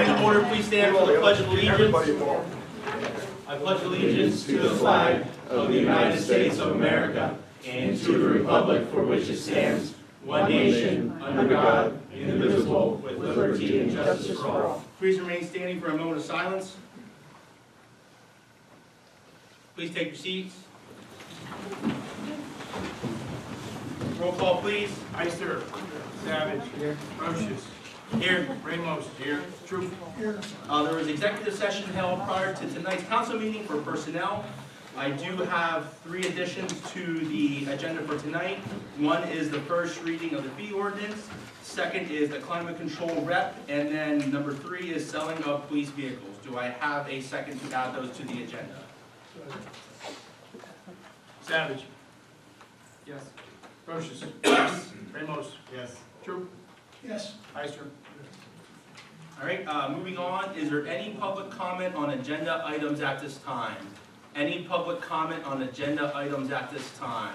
Point of order, please stand while the pledge of allegiance. I pledge allegiance to the flag of the United States of America and to the republic for which it stands, one nation, under God, indivisible, with liberty and justice for all. Please remain standing for a moment of silence. Please take your seats. Roll call, please. Ister. Savage. Here. Roches. Here. Ramos. Here. Troop. Here. There was executive session held prior to tonight's council meeting for personnel. I do have 3 additions to the agenda for tonight. One is the first reading of the fee ordinance. Second is the climate control rep. And then number 3 is selling of police vehicles. Do I have a second to add those to the agenda? Savage. Yes. Roches. Yes. Ramos. Yes. Troop. Yes. Ister. All right, moving on. Is there any public comment on agenda items at this time? Any public comment on agenda items at this time?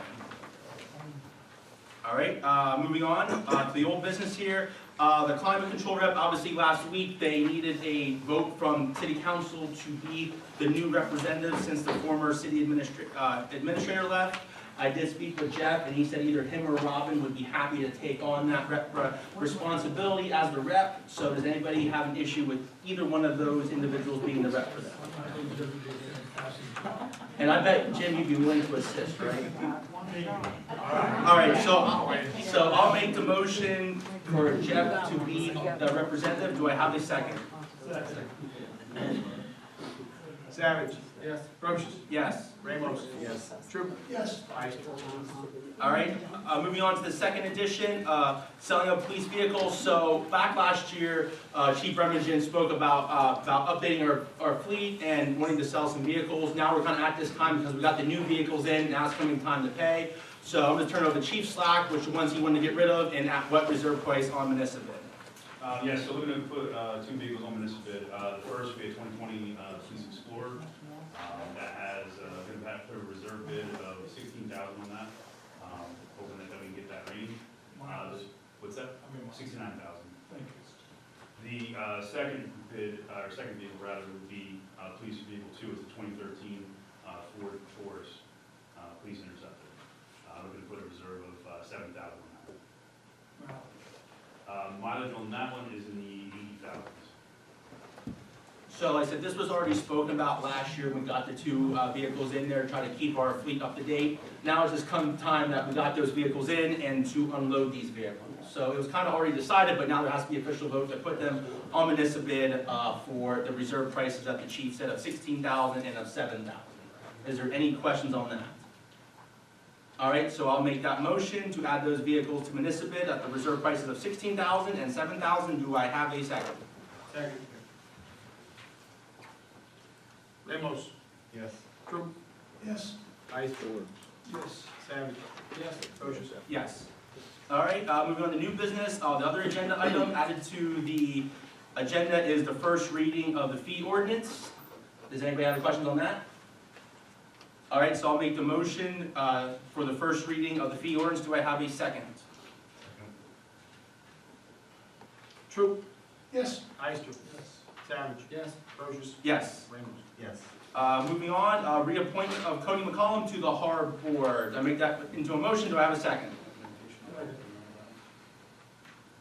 All right, moving on to the old business here. The climate control rep, obviously last week they needed a vote from city council to be the new representative since the former city administrator left. I did speak with Jeff, and he said either him or Robin would be happy to take on that responsibility as the rep. So does anybody have an issue with either one of those individuals being the rep for that? And I bet, Jim, you'd be willing to assist, right? All right, so I'll make the motion for Jeff to be the representative. Do I have a second? Savage. Yes. Roches. Yes. Ramos. Yes. Troop. Yes. Ister. All right, moving on to the second edition, selling of police vehicles. So back last year, Chief Remington spoke about updating our fleet and wanting to sell some vehicles. Now we're kind of at this time because we got the new vehicles in, now it's coming time to pay. So I'm going to turn it over to Chief Slack, which ones he wanted to get rid of and at what reserve price on municipal bid. Yes, so we're going to put 2 vehicles on municipal bid. The first will be a 2020 Police Explorer that has going to put a reserve bid of $16,000 on that. Hoping that we can get that range. What's that? 69,000. Thank you. The second bid, or second vehicle rather, would be Police Vehicle 2. It's a 2013 Ford Taurus Police Interceptor. We're going to put a reserve of $7,000 on that. Mileage on that one is in the 80,000s. So like I said, this was already spoken about last year. We got the 2 vehicles in there, try to keep our fleet up to date. Now it's just come time that we got those vehicles in and to unload these vehicles. So it was kind of already decided, but now there has to be official vote to put them on municipal bid for the reserve prices that the chief said of $16,000 and of $7,000. Is there any questions on that? All right, so I'll make that motion to add those vehicles to municipal bid at the reserve prices of $16,000 and $7,000. Do I have a second? Second. Ramos. Yes. Troop. Yes. Ister. Yes. Savage. Yes. Roches. Yes. All right, moving on to new business. The other agenda item added to the agenda is the first reading of the fee ordinance. Does anybody have any questions on that? All right, so I'll make the motion for the first reading of the fee ordinance. Do I have a second? Troop. Yes. Ister. Yes. Savage. Yes. Roches. Yes. Ramos. Yes. Moving on, reappointment of Cody McCollum to the Harbor Board. I make that into a motion. Do I have a second?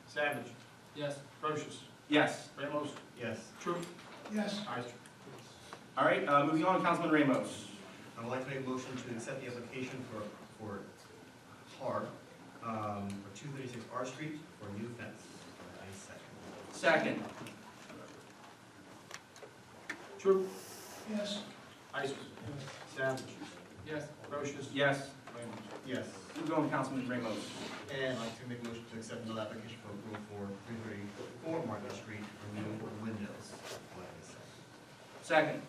Savage. Yes. Roches. Yes. Ramos. Yes. Troop. Yes. Ister. All right, moving on, Councilman Ramos. I would like to make a motion to accept the application for HARB for 236 R Street for a new fence. I second. Second. Troop. Yes. Ister. Savage. Yes. Roches. Yes. Ramos. Yes. Moving on, Councilman Ramos. And I'd like to make a motion to accept another application for approval for 334 Market Street for new windows. Second.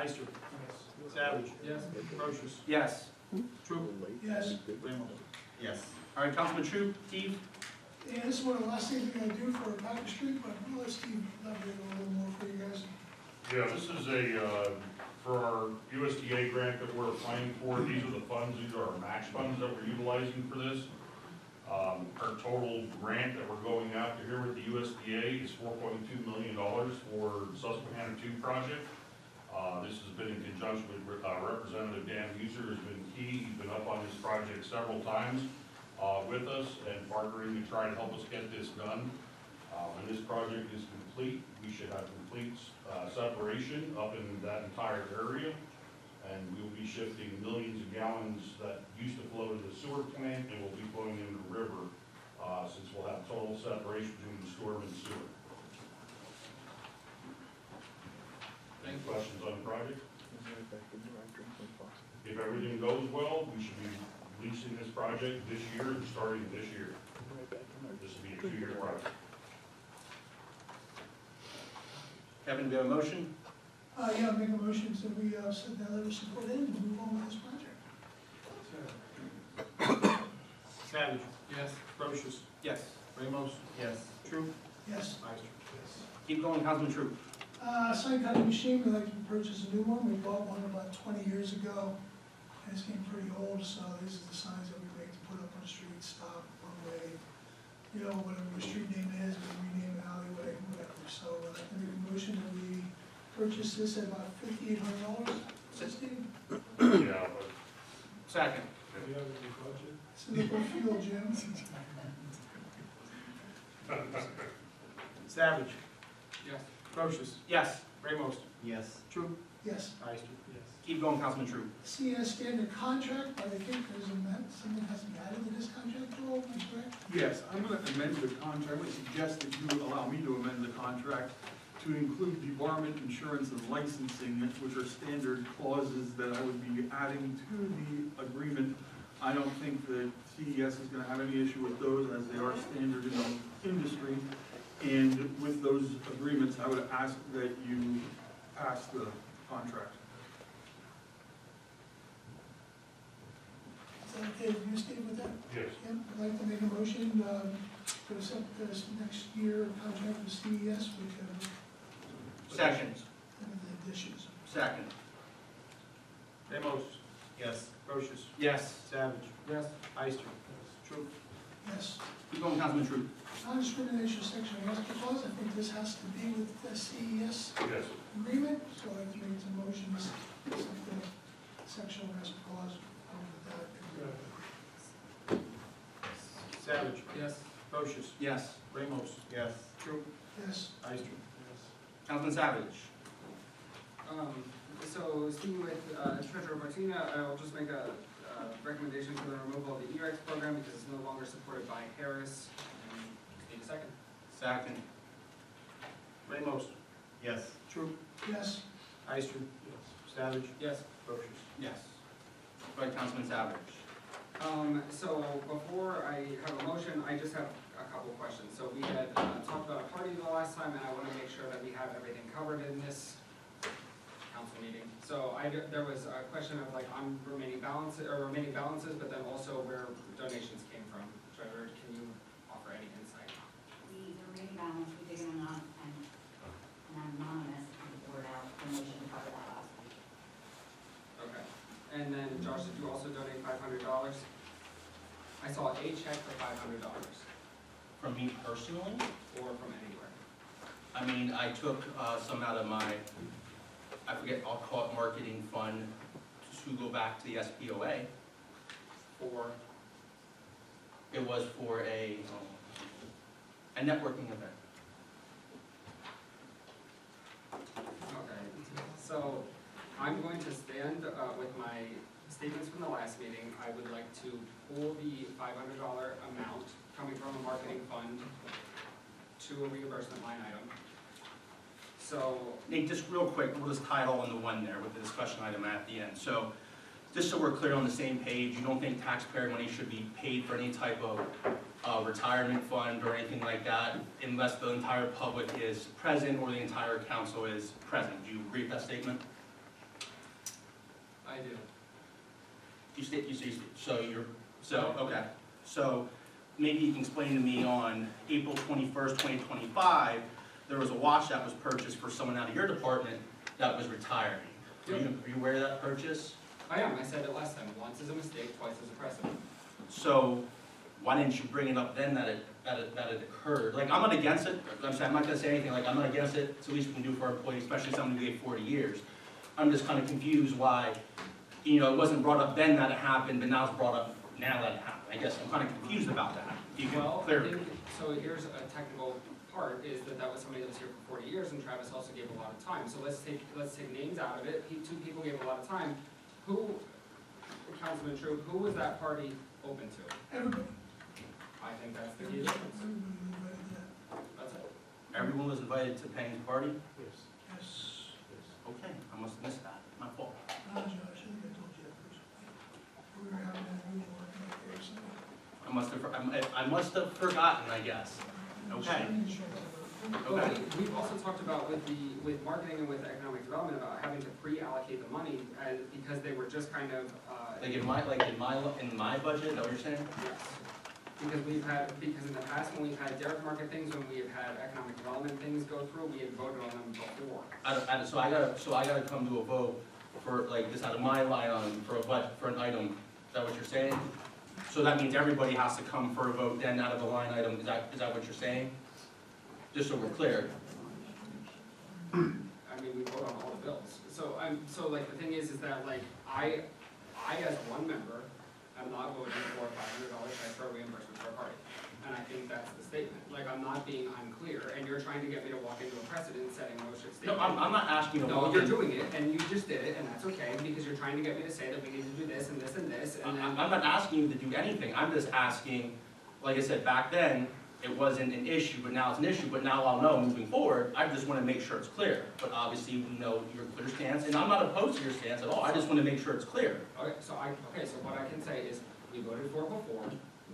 Ister. Savage. Yes. Roches. Yes. Troop. Yes. Ramos. Yes. All right, Councilman Troop, Steve. Yeah, this is one of the last things we're gonna do for Market Street, but we'll let Steve elaborate a little more for you guys. Yeah, this is a, for our USDA grant that we're applying for, these are the funds, these are our match funds that we're utilizing for this. Our total grant that we're going after here with the USDA is $4.2 million for Susquehanna 2 project. This has been in conjunction with Representative Dan Muser, has been key. He's been up on this project several times with us and partnering to try to help us get this done. When this project is complete, we should have complete separation up in that entire area. And we'll be shifting millions of gallons that used to flow to the sewer plant and will be flowing into the river, since we'll have total separation between the storm and sewer. Any questions on the project? If everything goes well, we should be leasing this project this year and starting this year. This will be a 2-year project. Kevin, do you have a motion? Yeah, make a motion so we send that letter of support in and move on with this project. Savage. Yes. Procius. Yes. Ramos. Yes. True. Yes. Ister. Yes. Keep going, Councilman Troop. Sign cutting machine, we'd like to purchase a new one. We bought one about 20 years ago, and it's getting pretty old, so these are the signs that we make to put up on the street, stop, one way, you know, whatever the street name is, we rename it alleyway, whatever. So I'd like to make a motion that we purchase this at about $5,800. Steve? Yeah, but Second. Do you have any budget? It's a little fuel, Jim. Savage. Yes. Procius. Yes. Ramos. Yes. True. Yes. Ister. Yes. Keep going, Councilman Troop. CS standard contract, but I think there's something has to be added to this contract, Joel, am I correct? Yes, I'm going to amend the contract. I would suggest that you allow me to amend the contract to include debarment, insurance, and licensing, which are standard clauses that I would be adding to the agreement. I don't think that CES is going to have any issue with those, as they are standard in the industry. And with those agreements, I would ask that you pass the contract. Is that okay with you, Steve, with that? yes. Yep, I'd like to make a motion to accept this next year contract with CES with Second. the additions. Second. Ramos. Yes. Procius. Yes. Savage. Yes. Ister. Yes. True. Yes. Keep going, Councilman Troop. Non-discrimination sexual harassment clause, I think this has to be with the CES Yes. agreement, so I'd like to make some motions to accept the sexual harassment clause with that. Savage. Yes. Procius. Yes. Ramos. Yes. True. Yes. Ister. Yes. Councilman Savage. So speaking with Treasurer Martina, I'll just make a recommendation for the removal of the EREX program because it's no longer supported by Harris. And need a second. Second. Ramos. Yes. True. Yes. Ister. Yes. Savage. Yes. Procius. Yes. Go ahead, Councilman Savage. So before I have a motion, I just have a couple questions. So we had talked about a party the last time, and I want to make sure that we have everything covered in this council meeting. So there was a question of like on remaining balances, but then also where donations came from. Trevor, can you offer any insight? The remaining balance, we did an anonymous and poured out donation to cover that last week. Okay. And then Josh, did you also donate $500? I saw a check for $500. From me personally, Or from anywhere. I mean, I took some out of my, I forget, I'll call it marketing fund to go back to the SPOA. Or, It was for a networking event. okay. So I'm going to stand with my statements from the last meeting. I would like to pull the $500 amount coming from a marketing fund to a reimbursement line item. So, Nate, just real quick, we'll just tie it all into one there with the discussion item at the end. So, just so we're clear on the same page, you don't think taxpayer money should be paid for any type of retirement fund or anything like that unless the entire public is present or the entire council is present. Do you agree with that statement? I do. Okay. So, maybe you can explain to me on April 21st, 2025, there was a watch that was purchased for someone out of your department that was retiring. Are you aware of that purchase? I am. I said it last time. Once is a mistake, twice is a precedent. So, why didn't you bring it up then that it occurred? Like, I'm not against it, I'm not gonna say anything, like, I'm not against it, it's the least we can do for our employees, especially someone who gave 40 years. I'm just kind of confused why, you know, it wasn't brought up then that it happened, but now it's brought up now that it happened. I guess I'm kind of confused about that. If you can Well, I clear. think, so here's a technical part, is that was somebody that was here for 40 years, and Travis also gave a lot of time. So let's take names out of it. Two people gave a lot of time. Who, Councilman Troop, who was that party open to? Everybody, I think that's the key difference. everybody invited that. That's it. Everyone was invited to Payne's party? Yes. Yes. Okay, I must have missed that, my fault. Josh, I think I told you that first. We were having a meeting working out there or something. I must have forgotten, I guess. Okay. Well, Okay. we've also talked about with marketing and with economic development about having to pre-allocate the money because they were just kind of, Like in my budget, is that what you're saying? yes. Because in the past, when we've had Derek Market things, when we have had economic development things go through, we had voted on them before. So I gotta come to a vote for, like, this out of my line item for a budget, for an item, is that what you're saying? So that means everybody has to come for a vote then out of the line item, is that what you're saying? Just so we're clear. I mean, we vote on all the bills. So like, the thing is that like, I as one member, am not voting for $500 transfer reimbursement for a party. And I think that's the statement. Like, I'm not being unclear, and you're trying to get me to walk into a precedent-setting motion No, statement. I'm not asking you to No, walk you're in. doing it, and you just did it, and that's okay, because you're trying to get me to say that we need to do this and this and this, and then. I'm not asking you to do anything, I'm just asking, like I said, back then, it wasn't an issue, but now it's an issue, but now I'll know moving forward, I just wanna make sure it's clear. But obviously, we know your clear stance, and I'm not opposed to your stance at all, I just wanna make sure it's clear. Okay, so what I can say is, we voted for it before,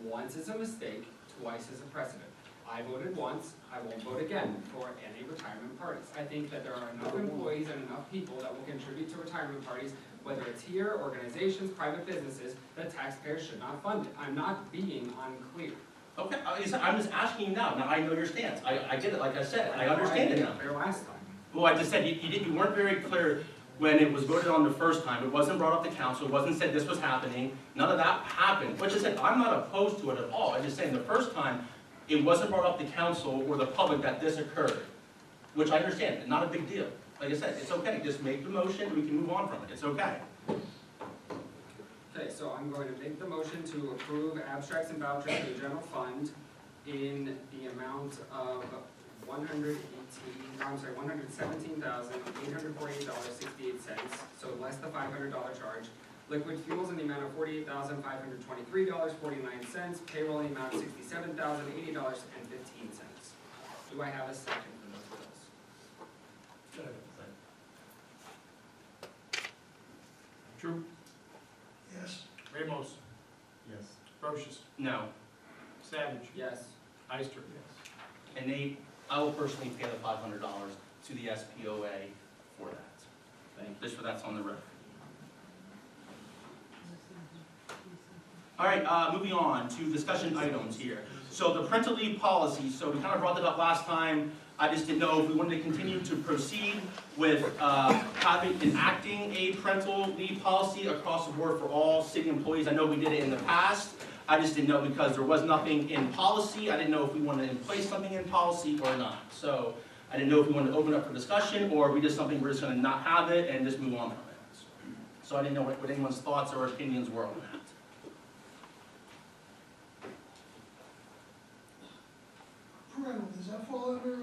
once is a mistake, twice is a precedent. I voted once, I won't vote again for any retirement parties. I think that there are enough employees and enough people that will contribute to retirement parties, whether it's here, organizations, private businesses, that taxpayers should not fund it. I'm not being unclear. Okay, I'm just asking you now I know your stance, I get it, like I said, I understand it now. Clear last time. Well, I just said, you weren't very clear when it was voted on the first time, it wasn't brought up to council, it wasn't said this was happening, none of that happened. Which I said, I'm not opposed to it at all, I'm just saying the first time, it wasn't brought up to council or the public that this occurred. Which I understand, not a big deal. Like I said, it's okay, just make the motion, we can move on from it, it's okay. Okay, so I'm going to make the motion to approve abstracts and vouchers to the general fund in the amount of $117,848.68, so less the $500 charge. Liquid fuels in the amount of $48,523.49, payroll in the amount of $67,080.15. Do I have a second for those bills? True. Yes. Ramos. Yes. Brochus. No, Savage. Yes. Ister. and Nate, I will personally pay the $500 to the SPOA for that. Thank you. Just for that's on the record. All right, moving on to discussion items here. So the parental leave policy, so we kind of brought that up last time. I just didn't know if we wanted to continue to proceed with enacting a parental leave policy across the board for all city employees. I know we did it in the past. I just didn't know because there was nothing in policy. I didn't know if we wanted to place something in policy or not. So I didn't know if we wanted to open up for discussion or we just something we're just going to not have it and just move on from it. So I didn't know what anyone's thoughts or opinions were on that. Parental, does that fall under,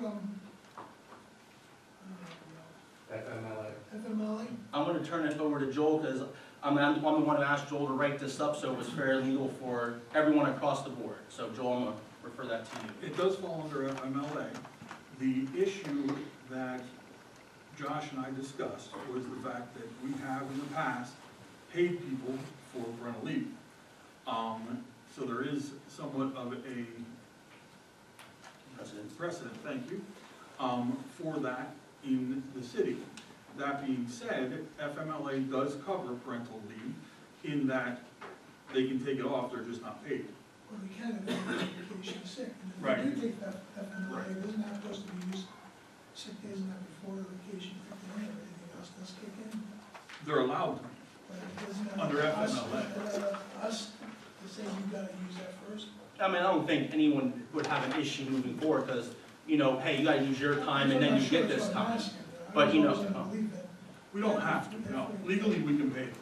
FMLA? I'm going to turn it over to Joel because I'm the one who asked Joel to write this up so it was fair and legal for everyone across the board. So Joel, I'm going to refer that to you. It does fall under FMLA. The issue that Josh and I discussed was the fact that we have in the past paid people for parental leave. So there is somewhat of a precedent, thank you, for that in the city. That being said, FMLA does cover parental leave in that they can take it off, they're just not paid. Well, we can if they're vacation sick. And Right. if we do take FMLA, Right. isn't that supposed to be used, sick days and that before the vacation kicked in, or anything else does kick in? They're allowed to. But it doesn't have Under us- FMLA. Us to say you gotta use that first? I mean, I don't think anyone would have an issue moving forward, because, you know, hey, you gotta use your time and then you get this time. But, you know, We don't have to, no. Legally, we can pay them.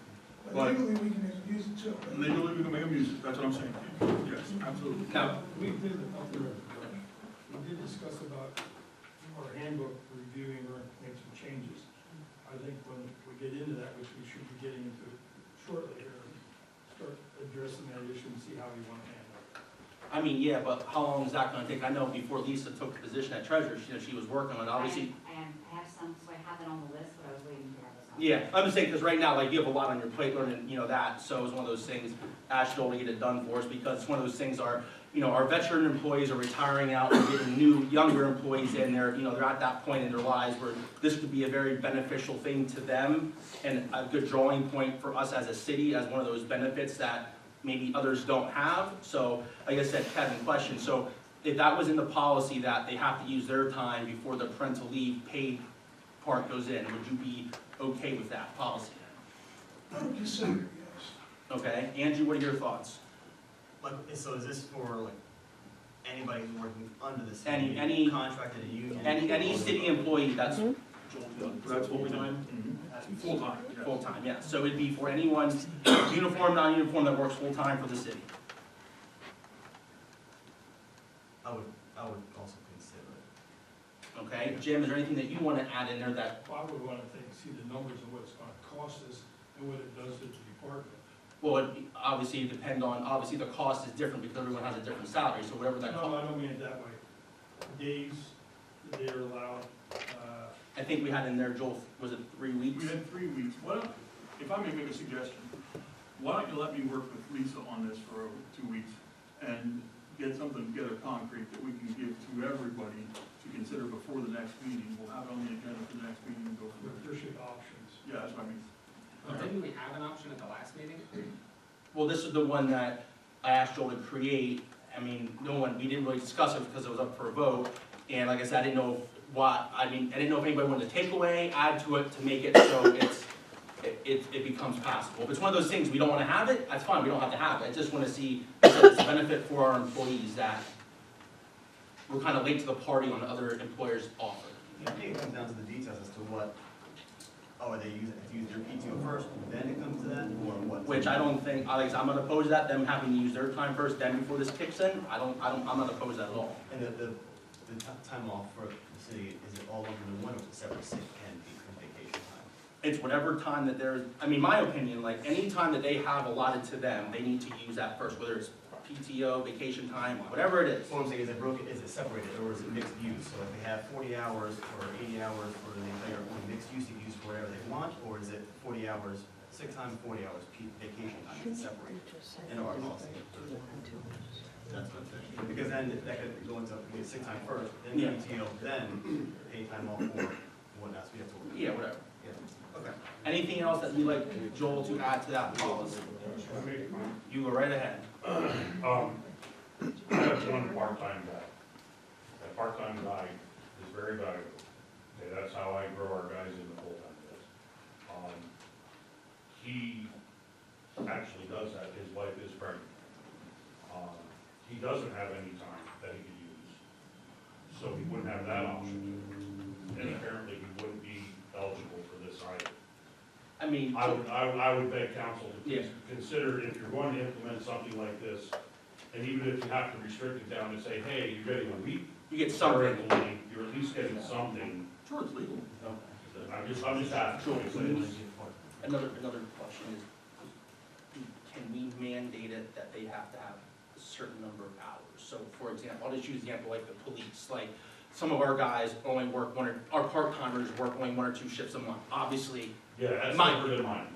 But legally, we can use it too. right? Legally, we can make them use it, that's what I'm saying. Yes, absolutely. now, We did discuss about our handbook reviewing or make some changes. I think when we get into that, which we should be getting into shortly here, start addressing that issue and see how we want to handle it. I mean, yeah, but how long is that gonna take? I know before Lisa took the position at treasurer, you know, she was working on it, obviously. I have some, so I have it on the list, but I was waiting to have this on. Yeah, I'm just saying, because right now, like, you have a lot on your plate learning, you know, that, so it's one of those things, ask Joel to get it done for us, because it's one of those things, you know, our veteran employees are retiring out, we're getting new, younger employees in there, you know, they're at that point in their lives where this could be a very beneficial thing to them, and a good drawing point for us as a city, as one of those benefits that maybe others don't have. So, like I said, Kevin, question, so if that was in the policy that they have to use their time before the parental leave paid part goes in, would you be okay with that policy? I would consider, it, yes. Okay, Andrew, what are your thoughts? Like, so is this for like anybody who's working under the Any- city, any- contracted a union? Any city employee that's That's what we do. Full-time, yes. full-time, yeah, so it'd be for anyone, uniform, non-uniform, that works full-time for the city. I would also consider it. Okay, Jim, is there anything that you want to add in there that, I would want to see the numbers of what it's going to cost us and what it does to the department. well, it obviously depend on, obviously the cost is different because everyone has a different salary, so whatever that No, cost. I don't mean it that way. Days that they're allowed, I think we had in there, Joel, was it 3 weeks? We had 3 weeks. If I may make a suggestion, why don't you let me work with Lisa on this for 2 weeks and get something together concrete that we can give to everybody to consider before the next meeting. We'll have it on the agenda for the next meeting and go from with there. leadership options. Yeah, that's what I mean. Didn't we have an option at the last meeting? Well, this is the one that I asked Joel to create. I mean, we didn't really discuss it because it was up for a vote. And like I said, I didn't know I didn't know if anybody wanted to take away, add to it to make it so it becomes passable. If it's one of those things, we don't want to have it, that's fine, we don't have to have it. I just want to see if it's a benefit for our employees that we're kind of late to the party on other employers' offer. I think it comes down to the details as to what, are they using, if you use their PTO first, then it comes to that, or what? Which I don't think, Alex, I'm not opposed to that, them having to use their time first, then before this kicks in, I'm not opposed to that at all. And the time off for the city, is it all over the one, or is it separate sick and vacation time? It's whatever time that there's, I mean, my opinion, like, any time that they have allotted to them, they need to use that first, whether it's PTO, vacation time, whatever it is. What I'm saying, is it broken, is it separated, or is it mixed use? So if they have 40 hours or 80 hours for the entire, only mixed use, they can use for whatever they want, or is it 40 hours, sick time, 40 hours, vacation time, it's separated in our policy? That's what I'm saying. Because then that could go into, sick time first, then Yeah. PTO, then pay time off for whatnot, so we have to. Yeah, whatever. Yeah, okay. Anything else that you'd like Joel to add to that policy? You go right ahead. I have one part-time guy. That part-time guy is very valuable. Okay, that's how I grow our guys into full-time guys. He actually does that, his wife is pregnant. He doesn't have any time that he could use, so he wouldn't have that option. And apparently he wouldn't be eligible for this either. I mean, I would beg council to Yeah. consider, if you're going to implement something like this, and even if you have to restrict it down and say, hey, you're getting a week, you get something. parental leave, you're at least getting something. Sure, it's legal. I'm just asking. Another question is, can we mandate it that they have to have a certain number of hours? So for example, I'll just use the example like the police, like some of our guys only work our part-timers work only 1 or 2 shifts a month, obviously. Yeah, that's Mine. never been mine.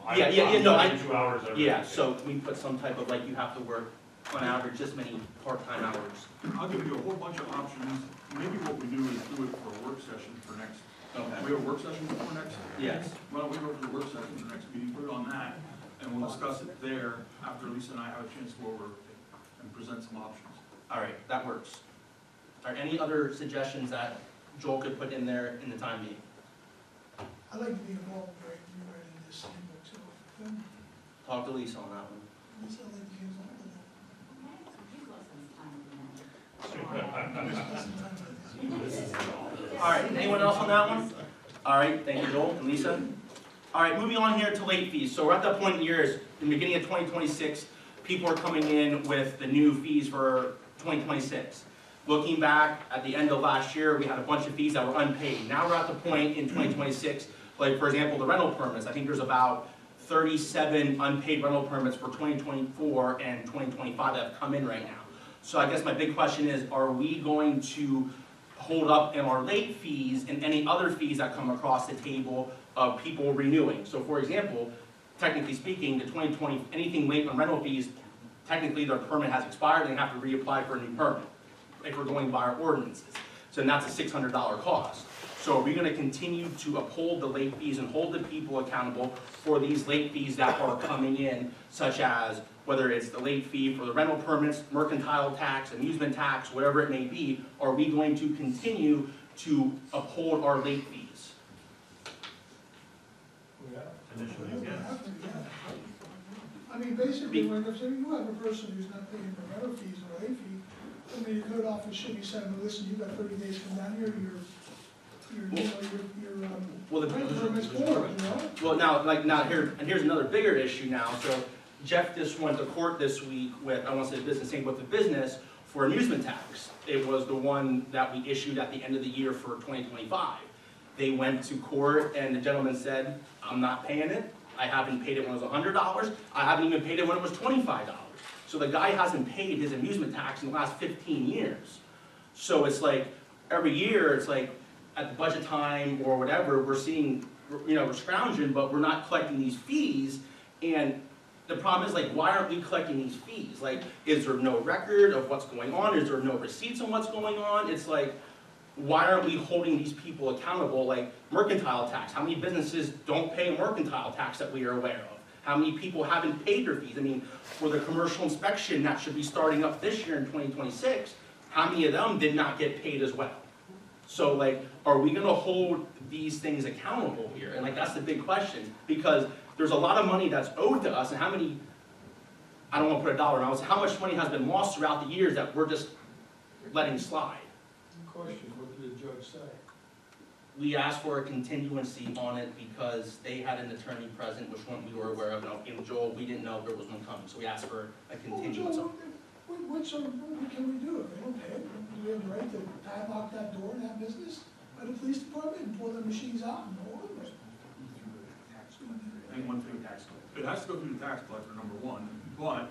No, I'm 2 hours every Yeah, day. so we put some type of, like, you have to work on average this many part-time hours. I'll give you a whole bunch of options. Maybe what we do is do it for a work session for next. Okay. We have a work session for next? Yes. Why don't we go for the work session for next meeting, put it on that, and we'll discuss it there after Lisa and I have a chance to go over and present some options. All right, that works. Are any other suggestions that Joel could put in there in the time being? I'd like to be involved in rewriting this handbook too. Talk to Lisa on that one. I'd like to get involved in that. Give us some time. All right, anyone else on that one? All right, thank you, Joel and Lisa. All right, moving on here to late fees. So we're at that point in the year, in the beginning of 2026, people are coming in with the new fees for 2026. Looking back at the end of last year, we had a bunch of fees that were unpaid. Now we're at the point in 2026, like for example, the rental permits. I think there's about 37 unpaid rental permits for 2024 and 2025 that have come in right now. So I guess my big question is, are we going to hold up in our late fees and any other fees that come across the table of people renewing? So for example, technically speaking, the 2020, anything late on rental fees, technically their permit has expired and they have to reapply for a new permit if we're going by our ordinances. So that's a $600 cost. So are we gonna continue to uphold the late fees and hold the people accountable for these late fees that are coming in, such as whether it's the late fee for the rental permits, mercantile tax, amusement tax, whatever it may be? Are we going to continue to uphold our late fees? Initially, Yeah. yes. I mean, basically, when if you have a person who's not paying the rental fees or late fee, I mean, the code office should be saying, listen, you've got 30 days to come down here, Well, the rental permit's forward, you know? Well, here's another bigger issue now. So Jeff just went to court this week with, I won't say business, same with the business, for amusement tax. It was the one that we issued at the end of the year for 2025. They went to court and the gentleman said, I'm not paying it. I haven't paid it when it was $100. I haven't even paid it when it was $25. So the guy hasn't paid his amusement tax in the last 15 years. So it's like, every year, it's like, at the budget time or whatever, we're seeing, we're scrounging, but we're not collecting these fees. And the problem is, like, why aren't we collecting these fees? Like, is there no record of what's going on? Is there no receipts on what's going on? It's like, why aren't we holding these people accountable? Like mercantile tax, how many businesses don't pay mercantile tax that we are aware of? How many people haven't paid their fees? I mean, for the commercial inspection that should be starting up this year in 2026, how many of them did not get paid as well? So like, are we gonna hold these things accountable here? And like, that's the big question, because there's a lot of money that's owed to us, and how many, I don't wanna put a dollar amount, how much money has been lost throughout the years that we're just letting slide? Question, what did the judge say? We asked for a continuancy on it because they had an attorney present, which one we were aware of, and Joel, we didn't know there was one coming, so we asked for a continuance. Well, Joe, what can we do? If they don't pay it, do we have the right to padlock that door in that business by the police department and pull the machines out and hold them? And one thing, it has to go through the tax collector, number one, but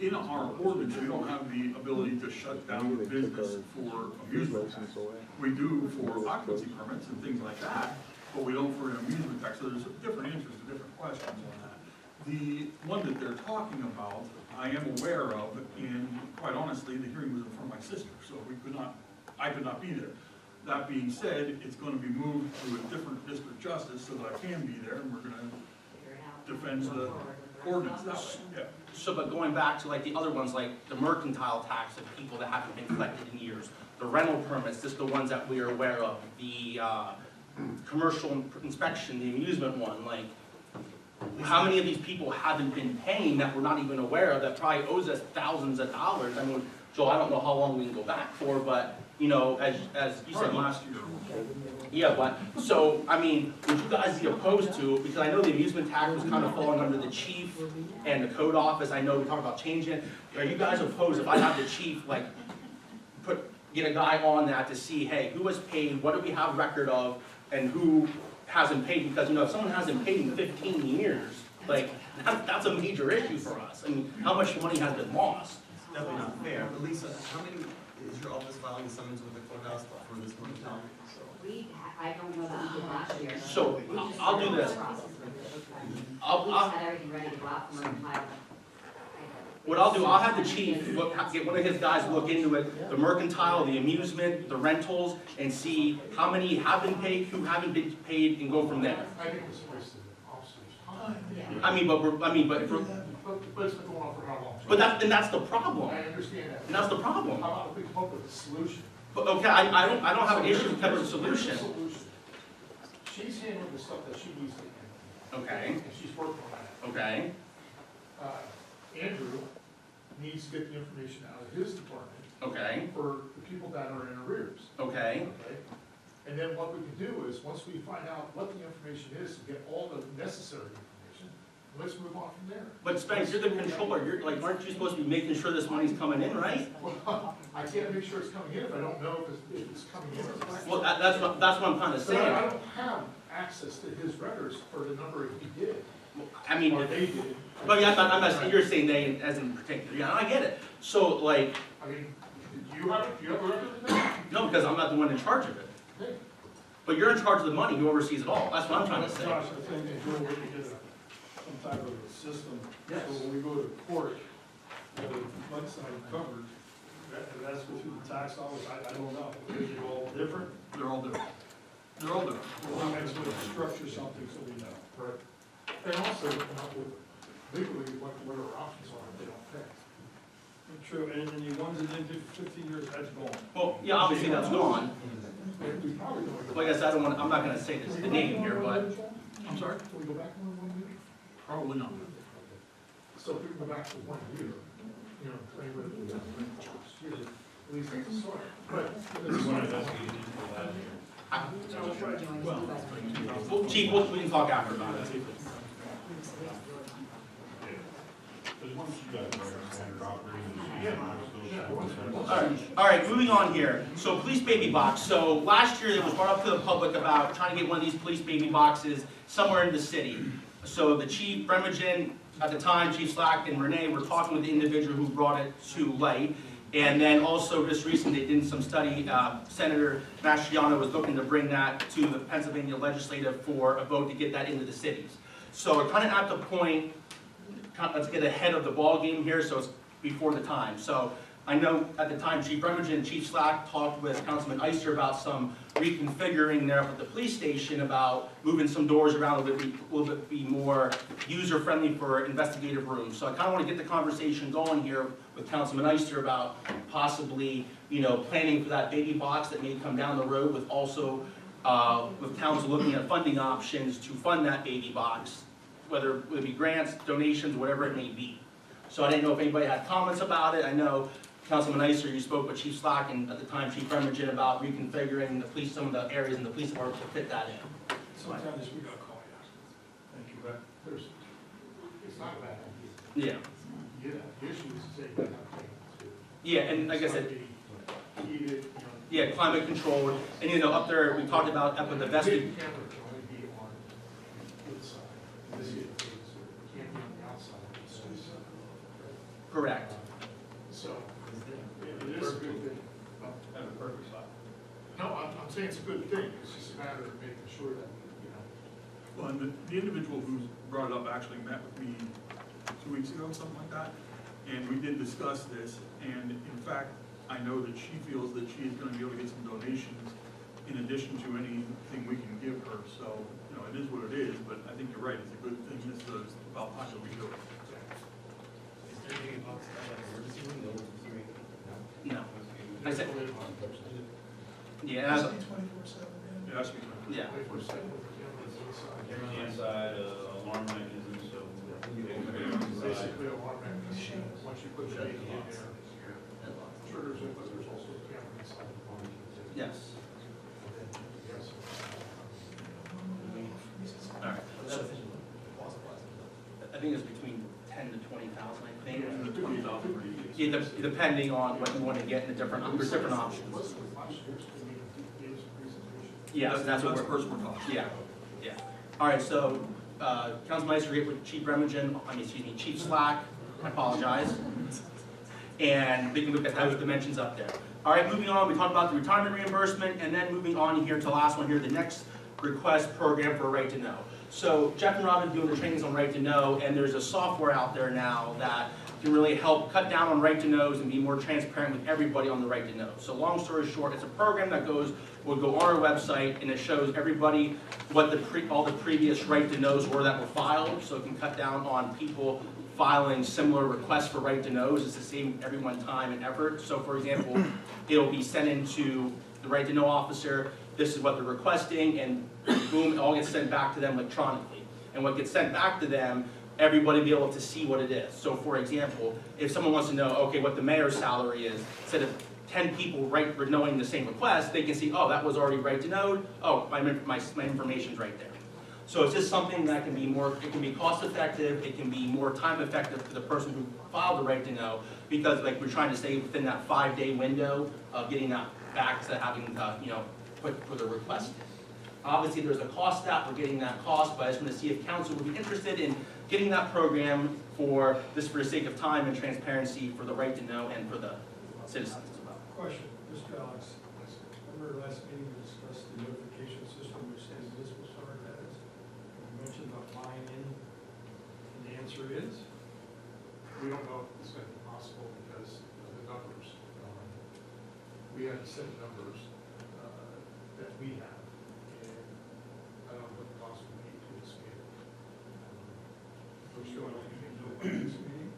in our ordinance, we don't have the ability to shut down the business for amusement tax. We do for occupancy permits and things like that, but we don't for an amusement tax, so there's different answers to different questions on that. The one that they're talking about, I am aware of, and quite honestly, the hearing was in front of my sister, so I could not be there. That being said, it's gonna be moved to a different district justice so that I can be there, and we're gonna defend the ordinance that way, yeah. So, but going back to like the other ones, like the mercantile tax of people that haven't been collected in years, the rental permits, just the ones that we are aware of, the commercial inspection, the amusement one, like, how many of these people haven't been paying that we're not even aware of, that probably owes us thousands of dollars? I mean, Joel, I don't know how long we can go back for, but, as you said last year. Yeah, but, so, I mean, would you guys be opposed to, because I know the amusement tax was kind of falling under the chief and the code office, I know we talked about changing it. Are you guys opposed if I have the chief, like, get a guy on that to see, hey, who has paid, what do we have record of, and who hasn't paid? Because, if someone hasn't paid in 15 years, like, that's a major issue for us. I mean, how much money has been lost? Definitely not fair. But Lisa, how many, is your office filing summons with the courthouse for this month now? I don't know that we did last year. So, I'll do this. We I'll, just had everything ready to go out from our What I'll do, I'll have the chief get one of his guys look into it, the mercantile, the amusement, the rentals, and see how many have been paid, who haven't been paid, and go from there. I think it's a waste of the officers' time. I mean, but But it's been going on for how long? but that's the problem. I understand that. And that's the problem. How about if we come up with a solution? But okay, I don't have an issue with having a solution. She's handling the stuff that she needs to handle. Okay, And she's working on that. okay, Andrew needs to get the information out of his department Okay, for the people that are in arrears. okay, Okay? And then what we can do is, once we find out what the information is, to get all the necessary information, let's move on from there. but Spence, you're the controller, you're like, aren't you supposed to be making sure this money's coming in, right? Well, I can't make sure it's coming in if I don't know if it's coming in or not. Well, that's what I'm kind of But I saying. don't have access to his records for the number he did, I mean, or they did. but yeah, I'm not, you're saying they as in particular, yeah, I get it. So like, I mean, do you have a record of that? no, because I'm not the one in charge of it. Okay. But you're in charge of the money, you oversees it all, that's what I'm trying to say. Josh, I think that you're waiting to get some type of a system. Yes. So when we go to court, the money side covered, that's through the tax dollars, I don't know. Is it all different? They're all different. They're all different. Well, I sort of structure something so we know. Right. And also, come up with legally what our options are if they don't pay. True, and then the ones that didn't do 15 years, that's gone. Well, yeah, obviously that's gone. And we probably don't. Like I said, I'm not gonna say this, the name here, but, I'm sorry? Can we go back one year? Probably not. So if we can go back to 1 year, you know, play with it, at least at the start. But this is what well, Chief, we can talk after about it. Because once you guys understand property All right, moving on here. So police baby box. So last year it was brought up to the public about trying to get one of these police baby boxes somewhere in the city. So the chief, Bremergen, at the time, Chief Slack and Renee were talking with the individual who brought it to light. And then also just recently, they did some study, Senator Mastriano was looking to bring that to the Pennsylvania legislative for a vote to get that into the cities. So we're kind of at the point, let's get ahead of the ball game here, so it's before the time. So I know at the time, Chief Bremergen and Chief Slack talked with Councilman Eister about some reconfiguring there at the police station, about moving some doors around a little bit be more user-friendly for investigative rooms. So I kind of want to get the conversation going here with Councilman Eister about possibly, you know, planning for that baby box that may come down the road, with also with council looking at funding options to fund that baby box, whether it be grants, donations, whatever it may be. So I didn't know if anybody had comments about it. I know Councilman Eister, you spoke with Chief Slack and at the time Chief Bremergen about reconfiguring the police, some of the areas in the police department to fit that in. Sometimes we gotta call you. Thank you. But there's, it's not a bad idea. Yeah, The issue is to say that not paying. yeah, and like I said, Heated, you know. yeah, climate controlled, and you know, up there, we talked about up with the vested, Camera can only be on inside. This is, it can't be on the outside. It's just, correct. So, it is a good thing. Have a perfect spot. No, I'm saying it's a good thing, it's just a matter of making sure that, you know. Well, and the individual who brought it up actually met with me 2 weeks ago, something like that, and we did discuss this, and in fact, I know that she feels that she is gonna be able to get some donations in addition to anything we can give her, so, you know, it is what it is, but I think you're right, it's a good thing, this is about time that we do it. Is there a box that like emergency room? No. I said, yeah, It's that's- 24/7, It has to be. yeah. If we're saying with the cameras inside. Camera on the inside, alarm mechanism, so. Basically, a automatic machine, once you put the baby in there, triggers it, but there's also a camera inside the phone. Yes. Yes. All right. I think it's between 10 to 20,000, I think. And the 20,000 range. Yeah, depending on what you want to get and the different, there's different options. Last year's, we gave some presentation. Yeah, so that's what That's we're, the person we're talking. yeah, yeah. All right, so, Councilman Eister, with Chief Bremergen, Chief Slack, I apologize. And we can look at those dimensions up there. All right, moving on, we talked about the retirement reimbursement, and then moving on here to the last one here, the next request program for Right to Know. So Jeff and Rob have been doing the trainings on Right to Know, and there's a software out there now that can really help cut down on Right to Knows and be more transparent with everybody on the Right to Know. So long story short, it's a program that will go on our website, and it shows everybody what all the previous Right to Knows were that were filed, so it can cut down on people filing similar requests for Right to Knows. It's to save everyone time and effort. So for example, it'll be sent into the Right to Know officer, this is what they're requesting, and boom, it all gets sent back to them electronically. And what gets sent back to them everybody be able to see what it is. So for example, if someone wants to know, okay, what the mayor's salary is, instead of 10 people knowing the same request, they can see, oh, that was already right to know, oh, my information's right there. So it's just something that can be it can be cost effective, it can be more time effective for the person who filed the right to know, because like we're trying to stay within that 5-day window of getting that back to having to, put the request in. Obviously, there's a cost that we're getting that cost, but I just want to see if council would be interested in getting that program for the sake of time and transparency for the right to know and for the citizens as well. Question, Mr. Alex, remember last meeting we discussed the notification system which says this was our status? You mentioned about buying in, and the answer is? We don't know if it's going to be possible because of the numbers. We have set numbers that we have, and I don't know what the cost would be to expand. We're still not going to know by this meeting.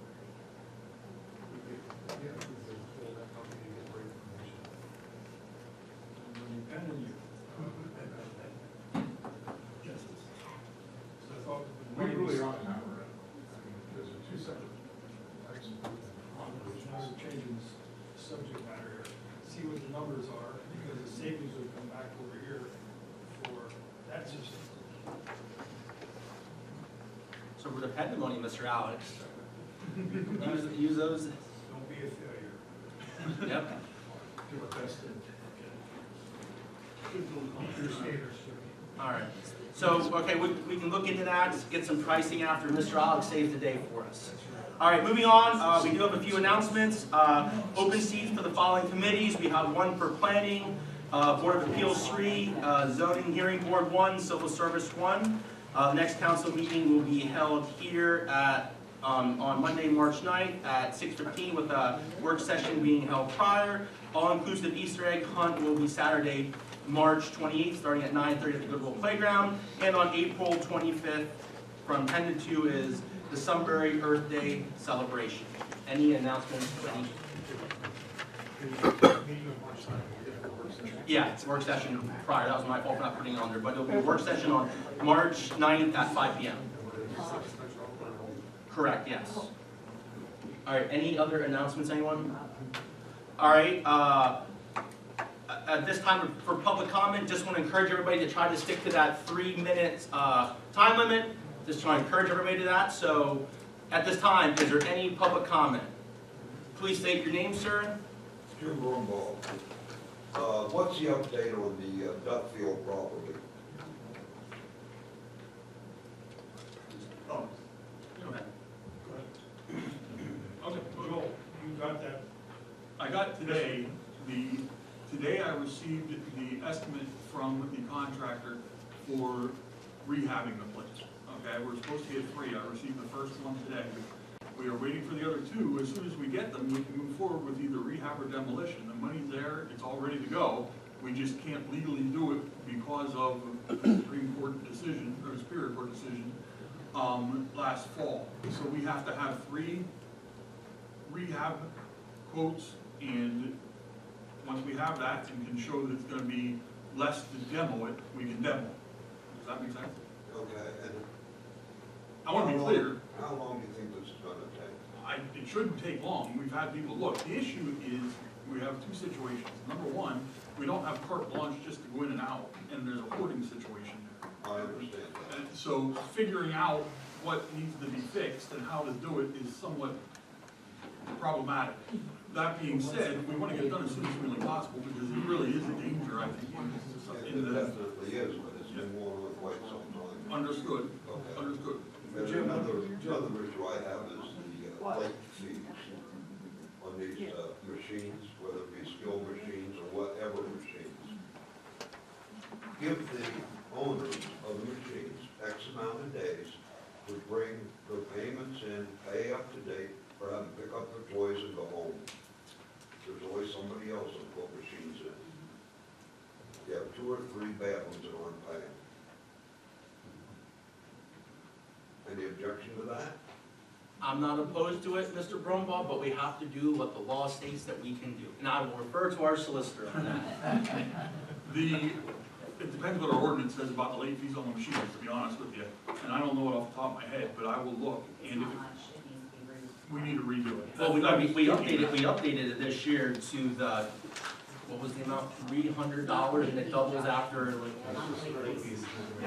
We could pull that company to get more information. I'm going to depend on you. Yes. So I thought. We really are an hour, because they're two separate types of numbers. Now we're changing the subject matter here, see what the numbers are, because the savings will come back over here for that system. So we're dependent on you, Mr. Alex. Use those. Don't be a failure. Yep. Do our best to All right. So, okay, we can look into that, get some pricing after Mr. Alex saves the day for us. All right, moving on, we do have a few announcements. Open seats for the following committees. We have one for planning, Board of Appeals 3, Zoning Hearing Board 1, Civil Service 1. The next council meeting will be held here on Monday, March 9th at 6:15 with a work session being held prior. All-inclusive Easter egg hunt will be Saturday, March 28th, starting at 9:30 at the Goodwill Playground. And on April 25th, from 10 to 2 is the Sunbury Earth Day celebration. Any announcements? Yeah, it's work session prior. That was my fault for not putting it on there. But it'll be a work session on March 9th at 5 p.m. Correct, yes. All right, any other announcements, anyone? All right, at this time for public comment, just want to encourage everybody to try to stick to that 3 minutes time limit. Just try to encourage everybody to that. So at this time, is there any public comment? Please state your name, sir. Jim Brumbaugh. What's the update on the Dutfield property? Oh, go ahead. Okay, Joel, you got that? I got today, today I received the estimate from the contractor for rehabbing the place. Okay, we're supposed to get 3, I received the first one today. We are waiting for the other 2. As soon as we get them, we can move forward with either rehab or demolition. The money's there, it's all ready to go. We just can't legally do it because of the Supreme Court decision, or Superior Court decision, last fall. So we have to have 3 rehab quotes, and once we have that and can show that it's gonna be less to demo it, we can demo it. Does that make sense? Okay, and I wanna be clear. how long do you think this is gonna take? It shouldn't take long. We've had people look. The issue is we have 2 situations. Number one, we don't have carte blanche just to go in and out, and there's a hoarding situation there. I understand that. And so figuring out what needs to be fixed and how to do it is somewhat problematic. That being said, we want to get it done as soon as humanly possible because it really is a danger, I think, It in the. definitely is, but it's been going on quite some time. Understood, Okay. understood. And another issue I have is the late fees on these machines, whether it be skill machines or whatever machines. Give the owners of the machines X amount of days to bring their payments in, pay up to date, for them to pick up their toys and go home. There's always somebody else that put machines in. You have 2 or 3 bad ones that aren't paying. Any objection to that? I'm not opposed to it, Mr. Brumbaugh, but we have to do what the law states that we can do. And I will refer to our solicitor on that. The depends what our ordinance says about the late fees on the machines, to be honest with you. And I don't know it off the top of my head, but I will look, It's and if not it, much, it needs to be raised. we need to redo it. Well, we updated it this year to the, what was the amount, $300, and it doubles after, like,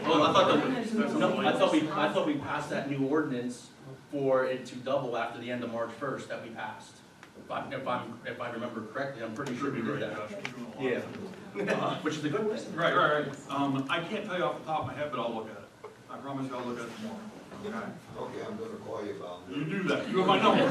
well, I thought we passed that new ordinance for it to double after the end of March 1st that we passed. If I remember correctly, I'm pretty sure we did that. Yeah. Which is a good thing. Right. I can't tell you off the top of my head, but I'll look at it. I promise you I'll look at it tomorrow. Okay? Okay, I'm gonna call you about it. You do that. You have my number.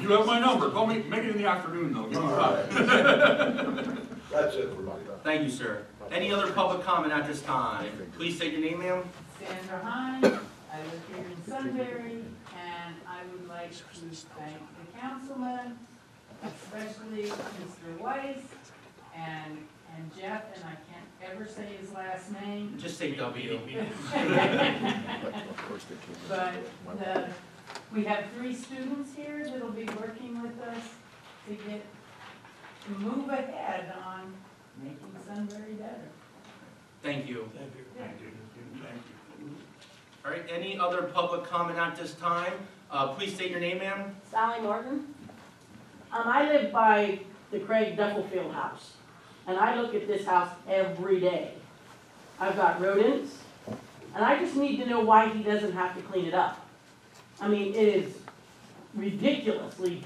You have my number. Call me, make it in the afternoon though. Give me time. That's it for me. Thank you, sir. Any other public comment at this time? Please state your name, ma'am. Sandra Hine, I live here in Sunbury, and I would like to thank the councilman, especially Mr. Weiss and Jeff, and I can't ever say his last name. Just say W. But we have 3 students here that'll be working with us to move ahead on making Sunbury better. Thank you. Thank you. Thank you. All right, any other public comment at this time? Please state your name, ma'am. Sally Martin. I live by the Craig Duffield house, and I look at this house every day. I've got rodents, and I just need to know why he doesn't have to clean it up. I mean, it is ridiculously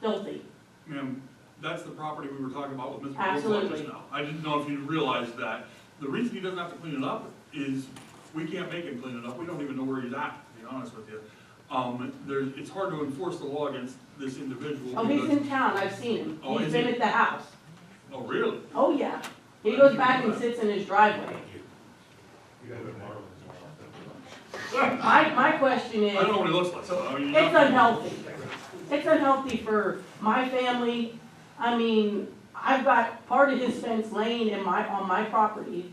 filthy. Ma'am, that's the property we were talking about with Mr. Absolutely. just now. I didn't know if you realized that. The reason he doesn't have to clean it up is we can't make him clean it up. We don't even know where he's at, to be honest with you. It's hard to enforce the law against this individual. Oh, he's because- in town, I've seen him. Oh, He's is been he? at the house. Oh, really? Oh, yeah. He goes back and sits in his driveway. My question I don't know is, what he looks like, so I mean. it's unhealthy. It's unhealthy for my family. I mean, I've got part of his fence laying on my property.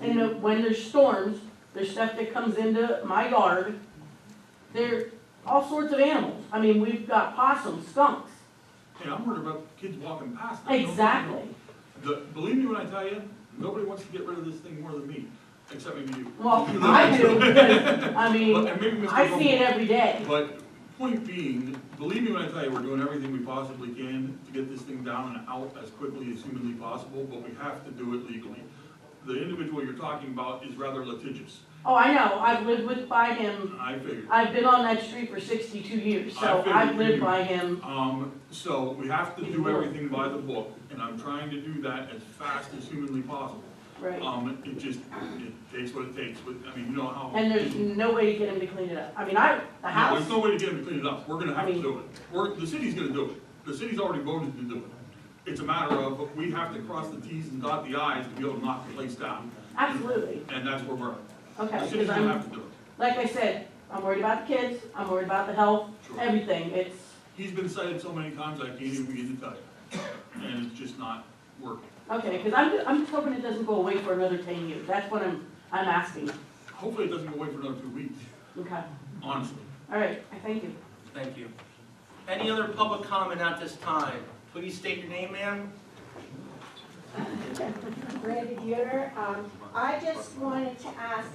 And when there's storms, there's stuff that comes into my yard. There, all sorts of animals. I mean, we've got possums, skunks. Hey, I'm worried about kids walking past. Exactly. Believe me when I tell you, nobody wants to get rid of this thing more than me, except maybe you. Well, I do, because, I But- mean, and maybe Mr. I see it every day. But point being, believe me when I tell you, we're doing everything we possibly can to get this thing down and out as quickly as humanly possible, but we have to do it legally. The individual you're talking about is rather litigious. Oh, I know. I've lived by him. I figured. I've been on that street for 62 years, I so figured I've you lived knew. by him. So we have to do everything by the book, and I'm trying to do that as fast as humanly possible. Right. It takes what it takes, but, I mean, you know how. And there's no way to get him to clean it up. I mean, the No, house, there's no way to get him to clean it up. We're gonna have I to mean- do it. The city's gonna do it. The city's already voted to do it. It's a matter of, we have to cross the Ts and dot the Is to be able to knock the place down. absolutely. And that's where we're at. Okay, The city's because gonna I'm, have to do it. like I said, I'm worried about the kids, I'm worried about the health, Sure. everything. It's, He's been cited so many times, I can't even begin to tell you. And it's just not working. okay, because I'm just hoping it doesn't go away for another 10 years. That's what I'm asking. Hopefully it doesn't go away for another 2 weeks, Okay, honestly. all right, I thank you. Thank you. Any other public comment at this time? Please state your name, ma'am. Randy Buter, I just wanted to ask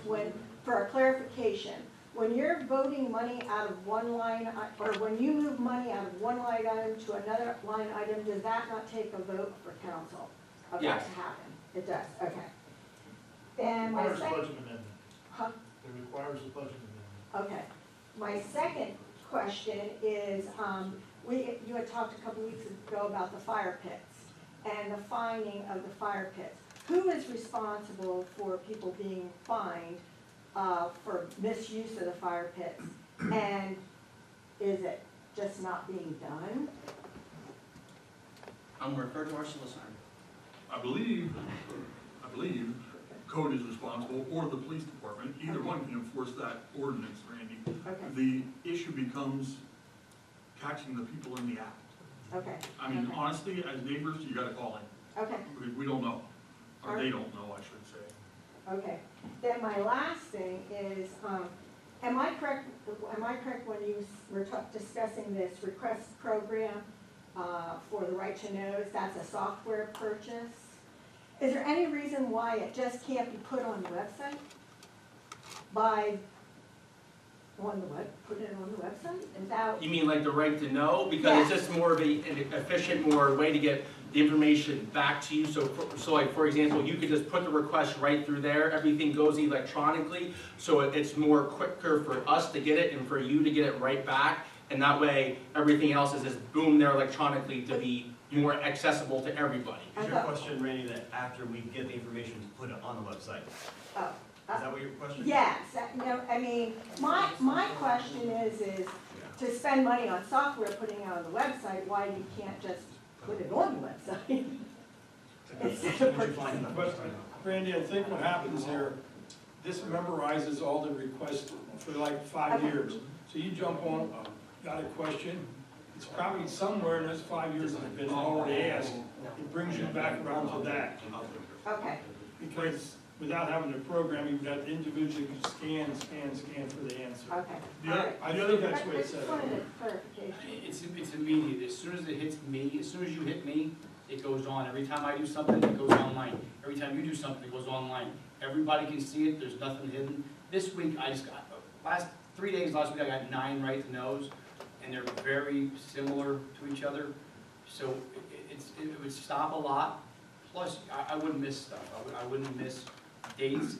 for a clarification. When you're voting money out of one line, or when you move money out of one line item to another line item, does that not take a vote for council of that Yes. to happen? It does, okay. Then my Requires a second, budget amendment. huh? It requires a budget amendment. Okay. My second question is, you had talked a couple weeks ago about the fire pits and the fining of the fire pits. Who is responsible for people being fined for misuse of the fire pits? And is it just not being done? I'm referring to our solicitor. I believe code is responsible, or the police department. Either one can enforce that ordinance, Randy. Okay, The issue becomes catching the people in the act. okay, I mean, Okay. honestly, as neighbors, you gotta call in, okay, because we don't know, or Alright. they don't know, I should say. okay. Then my last thing is, am I correct when you were discussing this request program for the right to knows? That's a software purchase. Is there any reason why it just can't be put on the website? Put it on the without? You mean like the right to know? Because it's just more of an efficient, more way to get the information back to you. So like, for example, you could just put the request right through there. Everything goes electronically. So it's more quicker for us to get it and for you to get it right back. And that way, everything else is just boom there electronically to be more accessible to everybody. Is your question, Randy, that after we get the information to put it on the website? Oh. Is that what your question is? Yes, no, I mean, my question is to spend money on software, putting it on the website, why you can't just put it on the website? Instead of purchasing. But, Randy, I think what happens here, this memorizes all the requests for like 5 years. So you jump on, got a question, it's probably somewhere in those 5 years that have been already asked. It brings you back around to that. Okay. Because without having to program, you've got to individually scan for the answer. Okay. All right. I think that's what I it just said. wanted a clarification. It's immediate. As soon as it hits me, as soon as you hit me, it goes on. Every time I do something, it goes online. Every time you do something, it goes online. Everybody can see it. There's nothing hidden. This week, I just got, last 3 days, last week, I got 9 right to knows, and they're very similar to each other. So it would stop a lot. Plus, I wouldn't miss stuff. I wouldn't miss dates,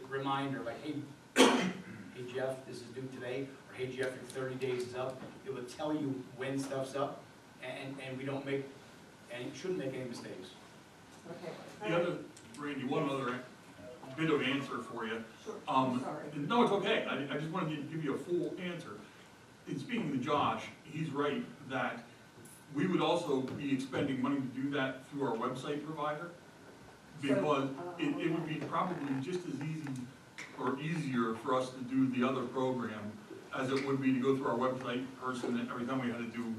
reminder, like, hey, hey Jeff, this is due today, or hey Jeff, your 30 days is up. It would tell you when stuff's up, and we don't make, and you shouldn't make any mistakes. Okay. The other, Randy, one other bit of answer for you. Sure. I'm sorry. No, it's okay, I just wanted to give you a full answer. In speaking to Josh, he's right that we would also be expending money to do that through our website provider. Because it would be probably just as easy or easier for us to do the other program as it would be to go through our website person every time we had to do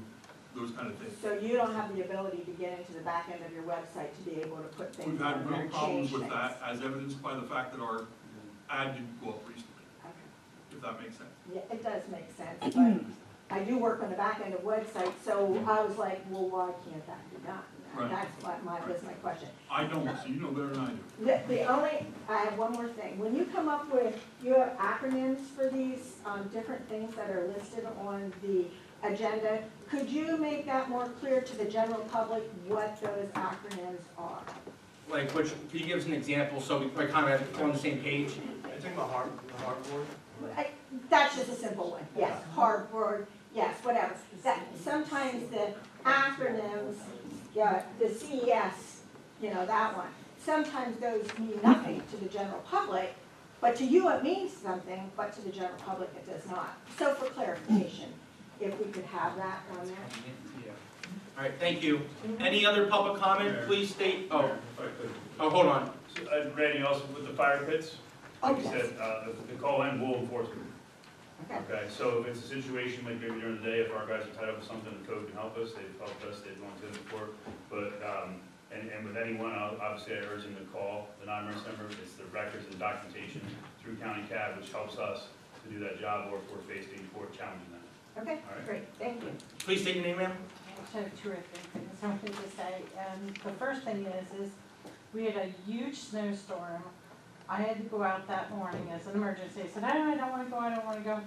those kind of things. So you don't have the ability to get into the back end of your website to be able to put things We've on had there, real problems change with things. that, as evidenced by the fact that our ad didn't go up recently, Okay. if that makes sense. Yeah, it does make sense, but I do work on the back end of websites, so I was like, well, why can't that be done? Right. That's what was my question. I don't, so you know better than I do. The only, I have one more thing. When you come up with, you have acronyms for these different things that are listed on the agenda. Could you make that more clear to the general public what those acronyms are? Like, which, can you give us an example so we're kind of on the same page? Are you talking about hardboard? That's just a simple one, yes, hardboard, yes, whatever. Sometimes the acronyms, the CES, that one, sometimes those mean nothing to the general public, but to you it means something, but to the general public it does not. So for clarification, if we could have that on there. All right, thank you. Any other public comment? Please state, oh, hold on. So, Randy, also with the fire pits, like you Okay. said, the call in will enforce it. Okay. Okay, so if it's a situation like maybe during the day, if our guys are tied up with something, the code can help us, they've helped us, they've gone to them before. But, and with anyone, obviously I urge them to call the 911 number, it's the records and documentation through county CAD, which helps us to do that job, or if we're faced in court challenging that. Okay, All right. great, thank you. Please state your name, ma'am. So terrific, there's something to say. The first thing is we had a huge snowstorm. I had to go out that morning as an emergency. I said, I don't want to go, I don't want to go.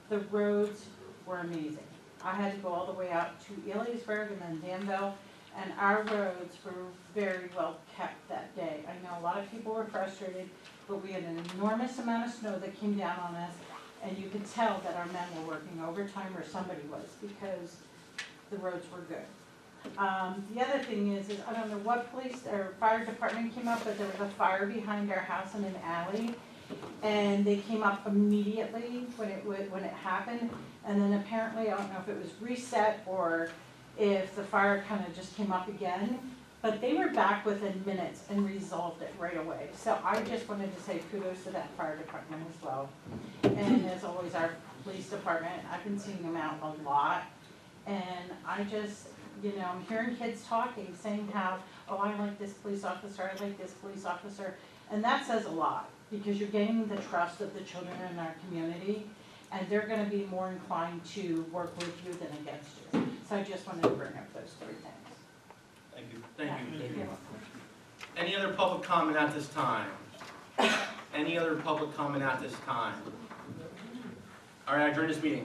The roads were amazing. I had to go all the way out to Ellisburg and then Danville, and our roads were very well kept that day. I know a lot of people were frustrated, but we had an enormous amount of snow that came down on us, and you could tell that our men were working overtime, or somebody was, because the roads were good. The other thing is I don't know what police or fire department came up, but there was a fire behind our house in an alley, and they came up immediately when it happened, and then apparently, I don't know if it was reset or if the fire kind of just came up again, but they were back within minutes and resolved it right away. So I just wanted to say kudos to that fire department as well. And as always, our police department, I've been seeing them out a lot, and I just, I'm hearing kids talking, saying how, oh, I like this police officer, I like this police officer, and that says a lot, because you're gaining the trust of the children in our community, and they're gonna be more inclined to work with you than against you. So I just wanted to bring up those 3 things. Thank you. Thank you. You're welcome. Any other public comment at this time? Any other public comment at this time? All right, I adjourn this meeting.